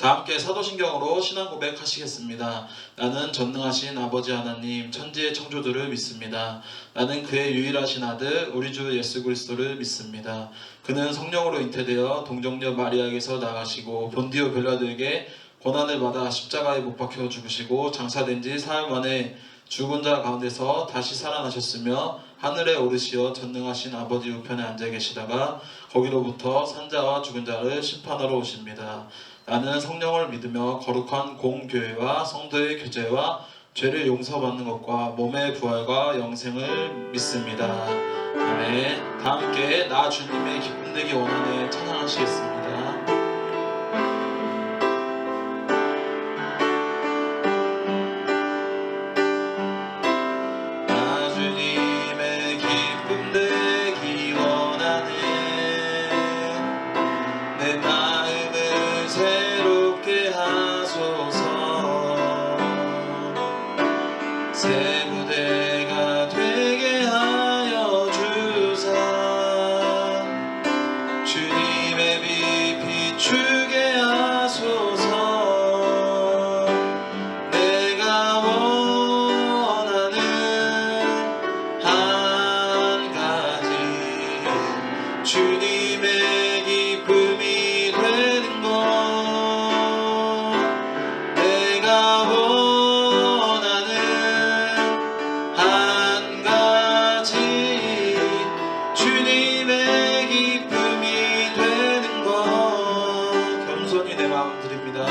다 함께 사도신경으로 신앙 고백하시겠습니다. 나는 전능하신 아버지 하나님 천지의 창조주를 믿습니다. 나는 그의 유일하신 아들 우리 주 예수 그리스도를 믿습니다. 그는 성령으로 잉태되어 동정녀 마리아에게서 나가시고 본디오 빌라도에게 고난을 받아 십자가에 못 박혀 죽으시고 장사된 지 사흘 만에 죽은 자 가운데서 다시 살아나셨으며 하늘에 오르시어 전능하신 아버지 우편에 앉아 계시다가 거기로부터 산자와 죽은 자를 심판하러 오십니다. 나는 성령을 믿으며 거룩한 공교회와 성도의 교제와 죄를 용서받는 것과 몸의 부활과 영생을 믿습니다. 아멘. 다 함께 나 주님의 기쁨 되기 원하네 찬양하시겠습니다. 새 무대가 되게 하여 주사 주님의 빛 비추게 하소서. 내가 원하는 한 가지 주님의 기쁨이 되는 것. 내가 주님의 기쁨이 되는 것. 겸손히 내 마음 드립니다.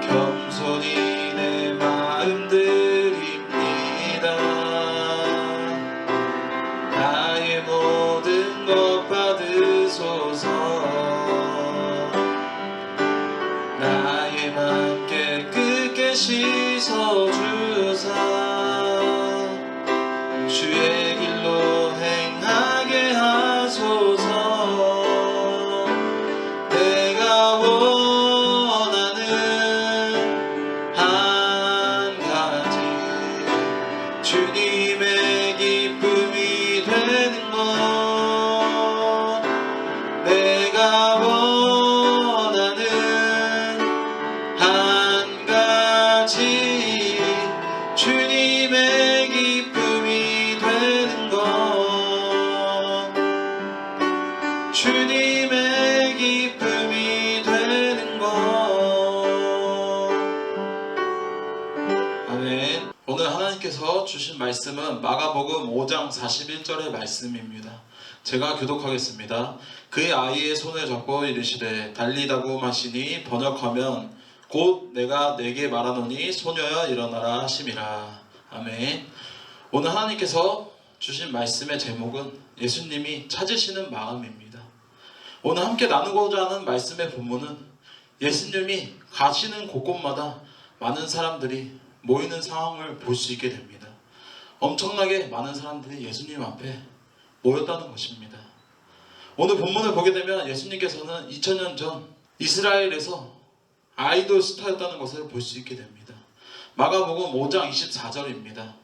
겸손히 내 마음 드립니다. 나의 모든 것 받으소서. 나의 맘 깨끗게 씻어주사 주의 길로 행하게 하소서. 내가 원하는 한 가지 주님의 기쁨이 되는 것. 내가 원하는 한 가지 주님의 기쁨이 되는 것. 주님의 기쁨이 되는 것. 아멘. 오늘 하나님께서 주신 말씀은 마가복음 5장 41절의 말씀입니다. 제가 교독하겠습니다. 그의 아이의 손을 잡고 이르시되 달리다고 하시니 번역하면 곧 내가 내게 말하노니 소녀여 일어나라 하심이라. 아멘. 오늘 하나님께서 주신 말씀의 제목은 예수님이 찾으시는 마음입니다. 오늘 함께 나누고자 하는 말씀의 본문은 예수님이 가시는 곳곳마다 많은 사람들이 모이는 상황을 볼 수 있게 됩니다. 엄청나게 많은 사람들이 예수님 앞에 모였다는 것입니다. 오늘 본문을 보게 되면 예수님께서는 2000년 전 이스라엘에서 아이돌 스타였다는 것을 볼 수 있게 됩니다. 마가복음 5장 24절입니다.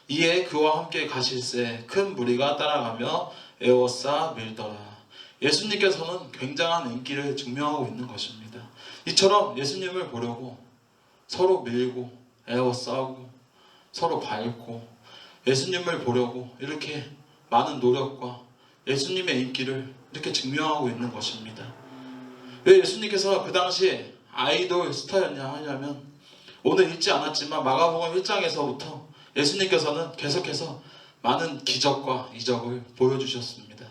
이에 그와 함께 가실새 큰 무리가 따라가며 에워싸 밀더라. 예수님께서는 굉장한 인기를 증명하고 있는 것입니다. 이처럼 예수님을 보려고 서로 밀고 에워싸고 서로 밟고 예수님을 보려고 이렇게 많은 노력과 예수님의 인기를 이렇게 증명하고 있는 것입니다. 왜 예수님께서 그 당시에 아이돌 스타였냐 하냐면 오늘 읽지 않았지만 마가복음 1장에서부터 예수님께서는 계속해서 많은 기적과 이적을 보여주셨습니다.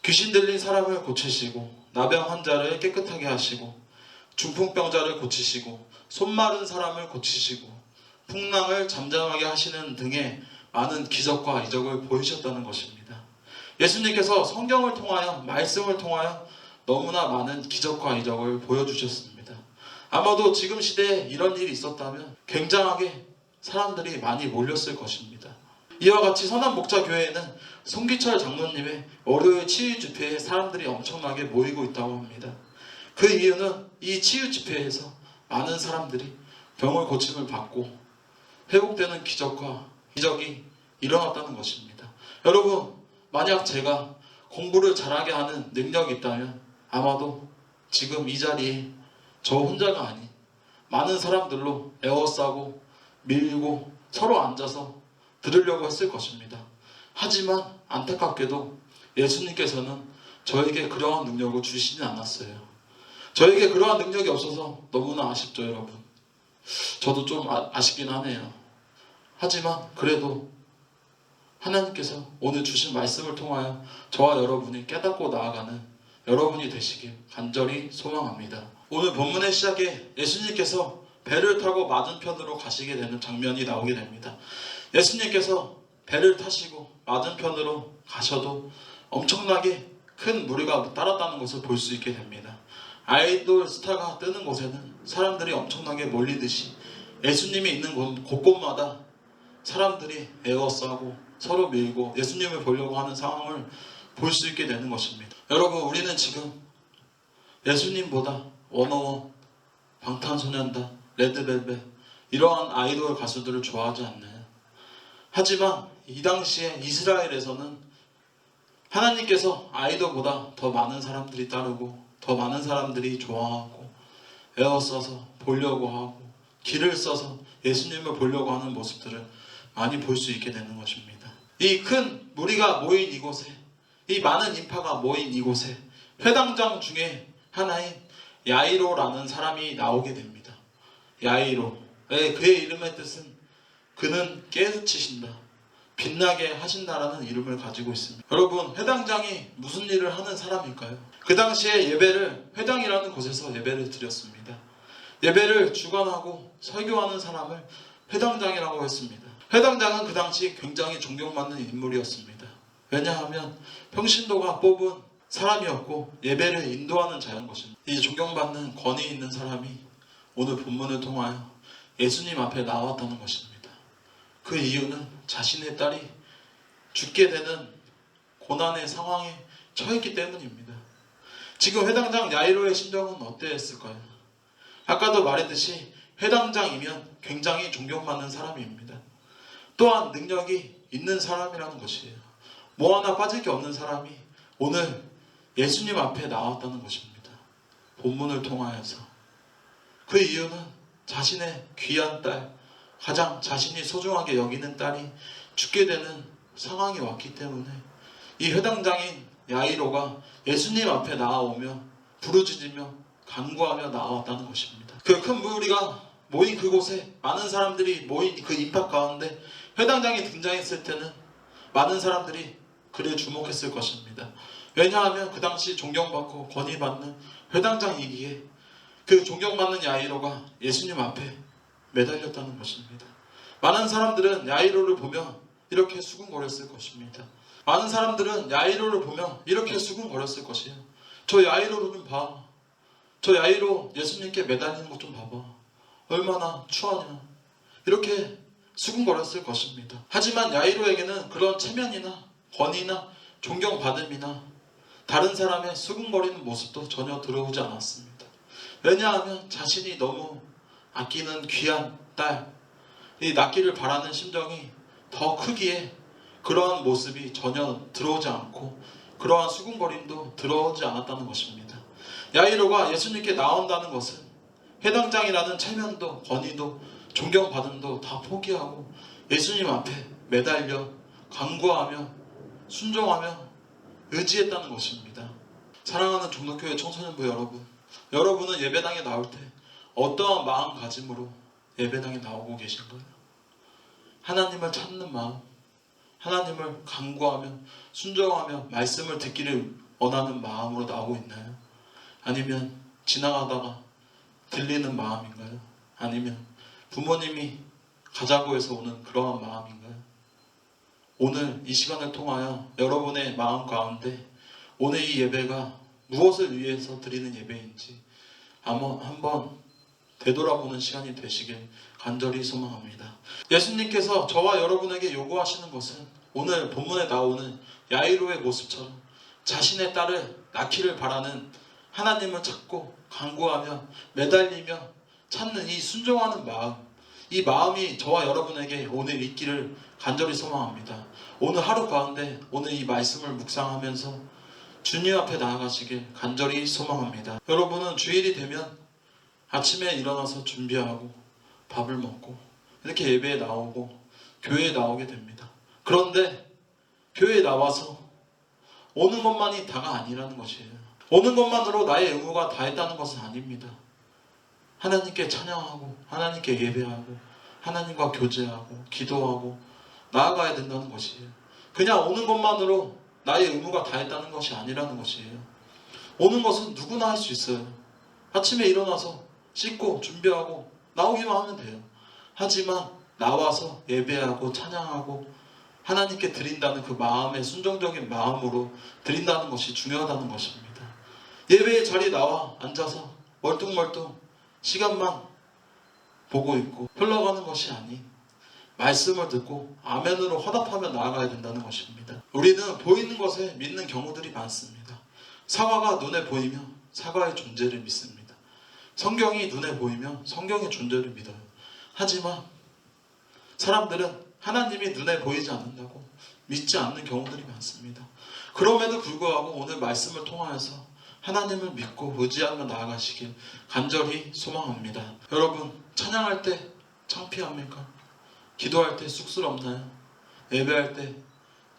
귀신 들린 사람을 고치시고 나병 환자를 깨끗하게 하시고 중풍병자를 고치시고 손 마른 사람을 고치시고 풍랑을 잠잠하게 하시는 등의 많은 기적과 이적을 보이셨다는 것입니다. 예수님께서 성경을 통하여 말씀을 통하여 너무나 많은 기적과 이적을 보여주셨습니다. 아마도 지금 시대에 이런 일이 있었다면 굉장하게 사람들이 많이 몰렸을 것입니다. 이와 같이 선한목자교회에는 송기철 장로님의 월요일 치유 집회에 사람들이 엄청나게 모이고 있다고 합니다. 그 이유는 이 치유 집회에서 많은 사람들이 병을 고침을 받고 회복되는 기적과 이적이 일어났다는 것입니다. 여러분, 만약 제가 공부를 잘하게 하는 능력이 있다면 아마도 지금 이 자리에 저 혼자가 아닌 많은 사람들로 에워싸고 밀고 서로 앉아서 들으려고 했을 것입니다. 하지만 안타깝게도 예수님께서는 저에게 그러한 능력을 주시지 않았어요. 저에게 그러한 능력이 없어서 너무나 아쉽죠, 여러분. 저도 좀 아쉽긴 하네요. 하지만 그래도 하나님께서 오늘 주신 말씀을 통하여 저와 여러분이 깨닫고 나아가는 여러분이 되시길 간절히 소망합니다. 오늘 본문의 시작에 예수님께서 배를 타고 맞은편으로 가시게 되는 장면이 나오게 됩니다. 예수님께서 배를 타시고 맞은편으로 가셔도 엄청나게 큰 무리가 따랐다는 것을 볼 수 있게 됩니다. 아이돌 스타가 뜨는 곳에는 사람들이 엄청나게 몰리듯이 예수님이 있는 곳곳마다 사람들이 에워싸고 서로 밀고 예수님을 보려고 하는 상황을 볼 수 있게 되는 것입니다. 여러분, 우리는 지금 예수님보다 워너원, 방탄소년단, 레드벨벳 이러한 아이돌 가수들을 좋아하지 않나요? 하지만 이 당시에 이스라엘에서는 하나님께서 아이돌보다 더 많은 사람들이 따르고 더 많은 사람들이 좋아하고 에워싸서 보려고 하고 길을 써서 예수님을 보려고 하는 모습들을 많이 볼 수 있게 되는 것입니다. 이 큰 무리가 모인 이곳에, 이 많은 인파가 모인 이곳에 회당장 중에 하나인 야이로라는 사람이 나오게 됩니다. 야이로. 그의 이름의 뜻은 그는 깨우치신다, 빛나게 하신다라는 이름을 가지고 있습니다. 여러분, 회당장이 무슨 일을 하는 사람일까요? 그 당시에 예배를 회당이라는 곳에서 예배를 드렸습니다. 예배를 주관하고 설교하는 사람을 회당장이라고 했습니다. 회당장은 그 당시 굉장히 존경받는 인물이었습니다. 왜냐하면 평신도가 뽑은 사람이었고 예배를 인도하는 자였던 것입니다. 이 존경받는 권위 있는 사람이 오늘 본문을 통하여 예수님 앞에 나왔다는 것입니다. 그 이유는 자신의 딸이 죽게 되는 고난의 상황에 처했기 때문입니다. 지금 회당장 야이로의 심정은 어땠을까요? 아까도 말했듯이 회당장이면 굉장히 존경받는 사람입니다. 또한 능력이 있는 사람이라는 것이에요. 뭐 하나 빠질 게 없는 사람이 오늘 예수님 앞에 나왔다는 것입니다. 본문을 통하여서. 그 이유는 자신의 귀한 딸, 가장 자신이 소중하게 여기는 딸이 죽게 되는 상황이 왔기 때문에 이 회당장인 야이로가 예수님 앞에 나아오며 부르짖으며 간구하며 나왔다는 것입니다. 그 큰 무리가 모인 그곳에 많은 사람들이 모인 그 인파 가운데 회당장이 등장했을 때는 많은 사람들이 그를 주목했을 것입니다. 왜냐하면 그 당시 존경받고 권위받는 회당장이기에 그 존경받는 야이로가 예수님 앞에 매달렸다는 것입니다. 많은 사람들은 야이로를 보며 이렇게 수군거렸을 것입니다. 많은 사람들은 야이로를 보며 이렇게 수군거렸을 것이에요. 저 야이로를 좀 봐. 저 야이로 예수님께 매달리는 것 좀 봐봐. 얼마나 추하냐. 이렇게 수군거렸을 것입니다. 하지만 야이로에게는 그런 체면이나 권위나 존경받음이나 다른 사람의 수군거리는 모습도 전혀 들어오지 않았습니다. 왜냐하면 자신이 너무 아끼는 귀한 딸, 이 낳기를 바라는 심정이 더 크기에 그러한 모습이 전혀 들어오지 않고 그러한 수군거림도 들어오지 않았다는 것입니다. 야이로가 예수님께 나온다는 것은 회당장이라는 체면도 권위도 존경받음도 다 포기하고 예수님 앞에 매달려 간구하며 순종하며 의지했다는 것입니다. 사랑하는 종로교회 청소년부 여러분, 여러분은 예배당에 나올 때 어떠한 마음가짐으로 예배당에 나오고 계신가요? 하나님을 찾는 마음, 하나님을 간구하며 순종하며 말씀을 듣기를 원하는 마음으로 나오고 있나요? 아니면 지나가다가 들리는 마음인가요? 아니면 부모님이 가자고 해서 오는 그러한 마음인가요? 오늘 이 시간을 통하여 여러분의 마음 가운데 오늘 이 예배가 무엇을 위해서 드리는 예배인지 한번 되돌아보는 시간이 되시길 간절히 소망합니다. 예수님께서 저와 여러분에게 요구하시는 것은 오늘 본문에 나오는 야이로의 모습처럼 자신의 딸을 낳기를 바라는 하나님을 찾고 간구하며 매달리며 찾는 이 순종하는 마음, 이 마음이 저와 여러분에게 오늘 있기를 간절히 소망합니다. 오늘 하루 가운데 오늘 이 말씀을 묵상하면서 주님 앞에 나아가시길 간절히 소망합니다. 여러분은 주일이 되면 아침에 일어나서 준비하고 밥을 먹고 이렇게 예배에 나오고 교회에 나오게 됩니다. 그런데 교회에 나와서 오는 것만이 다가 아니라는 것이에요. 오는 것만으로 나의 의무가 다했다는 것은 아닙니다. 하나님께 찬양하고 하나님께 예배하고 하나님과 교제하고 기도하고 나아가야 된다는 것이에요. 그냥 오는 것만으로 나의 의무가 다했다는 것이 아니라는 것이에요. 오는 것은 누구나 할 수 있어요. 아침에 일어나서 씻고 준비하고 나오기만 하면 돼요. 하지만 나와서 예배하고 찬양하고 하나님께 드린다는 그 마음의 순종적인 마음으로 드린다는 것이 중요하다는 것입니다. 예배의 자리에 나와 앉아서 멀뚱멀뚱 시간만 보고 있고 흘러가는 것이 아닌 말씀을 듣고 아멘으로 화답하며 나아가야 된다는 것입니다. 우리는 보이는 것에 믿는 경우들이 많습니다. 사과가 눈에 보이면 사과의 존재를 믿습니다. 성경이 눈에 보이면 성경의 존재를 믿어요. 하지만 사람들은 하나님이 눈에 보이지 않는다고 믿지 않는 경우들이 많습니다. 그럼에도 불구하고 오늘 말씀을 통하여서 하나님을 믿고 의지하며 나아가시길 간절히 소망합니다. 여러분, 찬양할 때 창피합니까? 기도할 때 쑥스럽나요? 예배할 때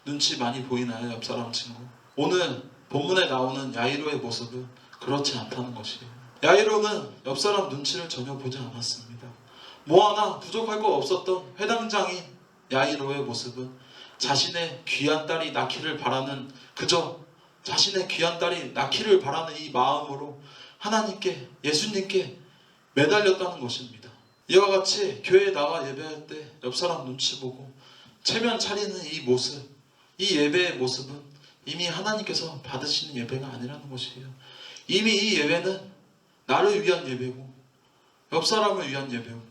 눈치 많이 보이나요? 옆사람 친구. 오늘 본문에 나오는 야이로의 모습은 그렇지 않다는 것이에요. 야이로는 옆사람 눈치를 전혀 보지 않았습니다. 뭐 하나 부족할 거 없었던 회당장인 야이로의 모습은 자신의 귀한 딸이 낳기를 바라는, 그저 자신의 귀한 딸이 낳기를 바라는 이 마음으로 하나님께, 예수님께 매달렸다는 것입니다. 이와 같이 교회에 나와 예배할 때 옆사람 눈치 보고 체면 차리는 이 모습, 이 예배의 모습은 이미 하나님께서 받으시는 예배가 아니라는 것이에요. 이미 이 예배는 나를 위한 예배고 옆사람을 위한 예배고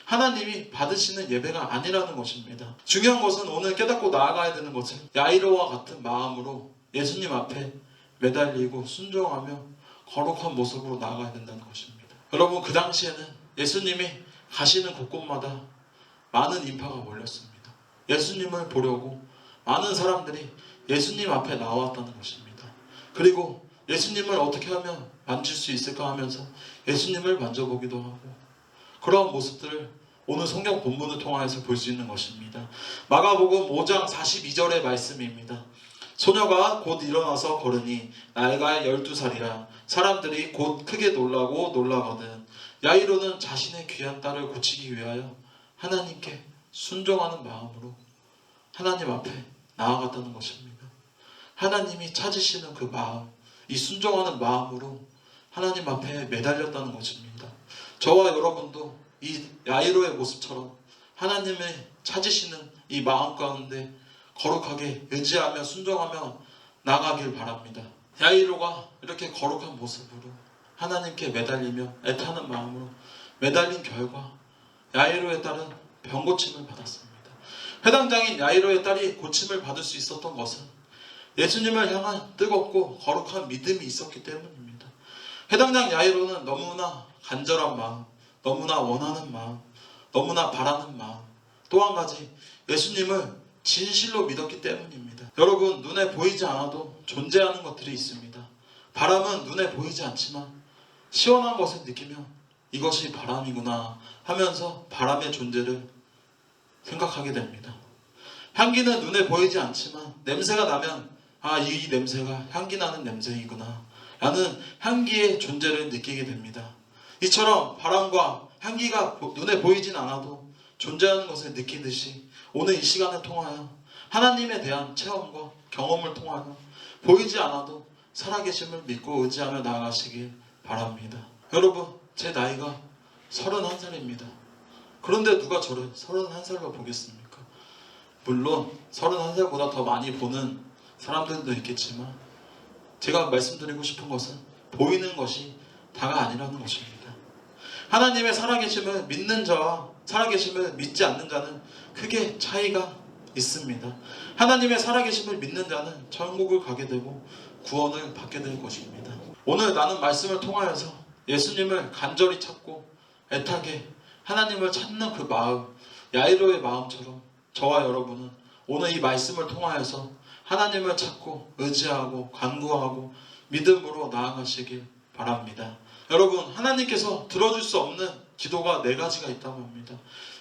하나님이 받으시는 예배가 아니라는 것입니다. 중요한 것은 오늘 깨닫고 나아가야 되는 것은 야이로와 같은 마음으로 예수님 앞에 매달리고 순종하며 거룩한 모습으로 나아가야 된다는 것입니다. 여러분, 그 당시에는 예수님이 가시는 곳곳마다 많은 인파가 몰렸습니다. 예수님을 보려고 많은 사람들이 예수님 앞에 나왔다는 것입니다. 그리고 예수님을 어떻게 하면 만질 수 있을까 하면서 예수님을 만져보기도 하고 그러한 모습들을 오늘 성경 본문을 통하여서 볼 수 있는 것입니다. 마가복음 5장 42절의 말씀입니다. 소녀가 곧 일어나서 걸으니 나이가 12살이라 사람들이 곧 크게 놀라고 놀라거든. 야이로는 자신의 귀한 딸을 고치기 위하여 하나님께 순종하는 마음으로 하나님 앞에 나아갔다는 것입니다. 하나님이 찾으시는 그 마음, 이 순종하는 마음으로 하나님 앞에 매달렸다는 것입니다. 저와 여러분도 이 야이로의 모습처럼 하나님을 찾으시는 이 마음 가운데 거룩하게 의지하며 순종하며 나가길 바랍니다. 야이로가 이렇게 거룩한 모습으로 하나님께 매달리며 애타는 마음으로 매달린 결과 야이로의 딸은 병고침을 받았습니다. 회당장인 야이로의 딸이 고침을 받을 수 있었던 것은 예수님을 향한 뜨겁고 거룩한 믿음이 있었기 때문입니다. 회당장 야이로는 너무나 간절한 마음, 너무나 원하는 마음, 너무나 바라는 마음, 또 한 가지 예수님을 진실로 믿었기 때문입니다. 여러분, 눈에 보이지 않아도 존재하는 것들이 있습니다. 바람은 눈에 보이지 않지만 시원한 것을 느끼며 이것이 바람이구나 하면서 바람의 존재를 생각하게 됩니다. 향기는 눈에 보이지 않지만 냄새가 나면 이 냄새가 향기 나는 냄새이구나 라는 향기의 존재를 느끼게 됩니다. 이처럼 바람과 향기가 눈에 보이진 않아도 존재하는 것을 느끼듯이 오늘 이 시간을 통하여 하나님에 대한 체험과 경험을 통하여 보이지 않아도 살아계심을 믿고 의지하며 나아가시길 바랍니다. 여러분, 제 나이가 31살입니다. 그런데 누가 저를 31살로 보겠습니까? 물론 31살보다 더 많이 보는 사람들도 있겠지만 제가 말씀드리고 싶은 것은 보이는 것이 다가 아니라는 것입니다. 하나님의 살아계심을 믿는 자와 살아계심을 믿지 않는 자는 크게 차이가 있습니다. 하나님의 살아계심을 믿는 자는 천국을 가게 되고 구원을 받게 될 것입니다. 오늘 나는 말씀을 통하여서 예수님을 간절히 찾고 애타게 하나님을 찾는 그 마음, 야이로의 마음처럼 저와 여러분은 오늘 이 말씀을 통하여서 하나님을 찾고 의지하고 간구하고 믿음으로 나아가시길 바랍니다. 여러분, 하나님께서 들어줄 수 없는 기도가 4가지가 있다고 합니다.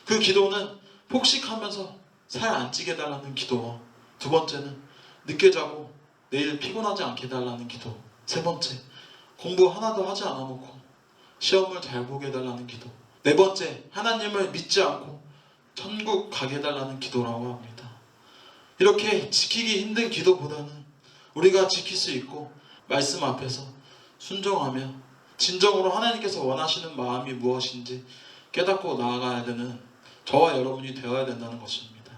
그 기도는 폭식하면서 살 안 찌게 해달라는 기도와, 두 번째는 늦게 자고 내일 피곤하지 않게 해달라는 기도, 세 번째 공부 하나도 하지 않아 놓고 시험을 잘 보게 해달라는 기도, 네 번째 하나님을 믿지 않고 천국 가게 해달라는 기도라고 합니다. 이렇게 지키기 힘든 기도보다는 우리가 지킬 수 있고 말씀 앞에서 순종하며 진정으로 하나님께서 원하시는 마음이 무엇인지 깨닫고 나아가야 되는 저와 여러분이 되어야 된다는 것입니다.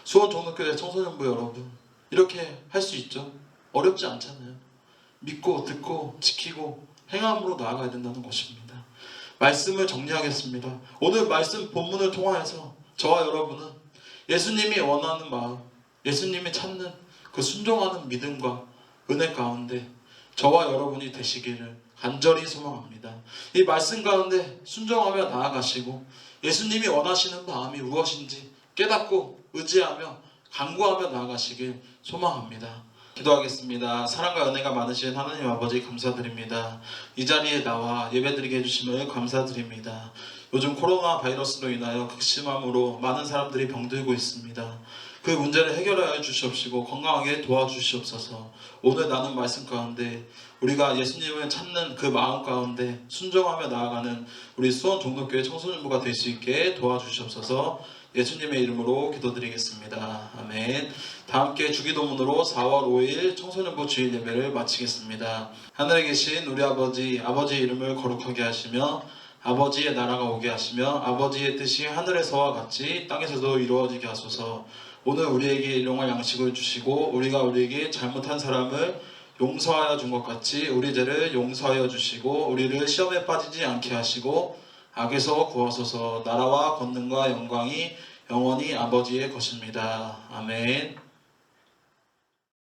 수원 종로교회 청소년부 여러분, 이렇게 할 수 있죠? 어렵지 않잖아요. 믿고 듣고 지키고 행함으로 나아가야 된다는 것입니다. 말씀을 정리하겠습니다. 오늘 말씀 본문을 통하여서 저와 여러분은 예수님이 원하는 마음, 예수님이 찾는 그 순종하는 믿음과 은혜 가운데 저와 여러분이 되시기를 간절히 소망합니다. 이 말씀 가운데 순종하며 나아가시고 예수님이 원하시는 마음이 무엇인지 깨닫고 의지하며 간구하며 나아가시길 소망합니다. 기도하겠습니다. 사랑과 은혜가 많으신 하나님 아버지 감사드립니다. 이 자리에 나와 예배드리게 해주심을 감사드립니다. 요즘 코로나 바이러스로 인하여 극심함으로 많은 사람들이 병들고 있습니다. 그 문제를 해결하여 주시옵시고 건강하게 도와주시옵소서. 오늘 나눈 말씀 가운데 우리가 예수님을 찾는 그 마음 가운데 순종하며 나아가는 우리 수원 종로교회 청소년부가 될 수 있게 도와주시옵소서. 예수님의 이름으로 기도드리겠습니다. 아멘. 다 함께 주기도문으로 4월 5일 청소년부 주일 예배를 마치겠습니다. 하늘에 계신 우리 아버지, 아버지의 이름을 거룩하게 하시며 아버지의 나라가 오게 하시며 아버지의 뜻이 하늘에서와 같이 땅에서도 이루어지게 하소서. 오늘 우리에게 일용할 양식을 주시고 우리가 우리에게 잘못한 사람을 용서하여 준 것 같이 우리 죄를 용서하여 주시고 우리를 시험에 빠지지 않게 하시고 악에서 구하소서. 나라와 권능과 영광이 영원히 아버지의 것입니다. 아멘.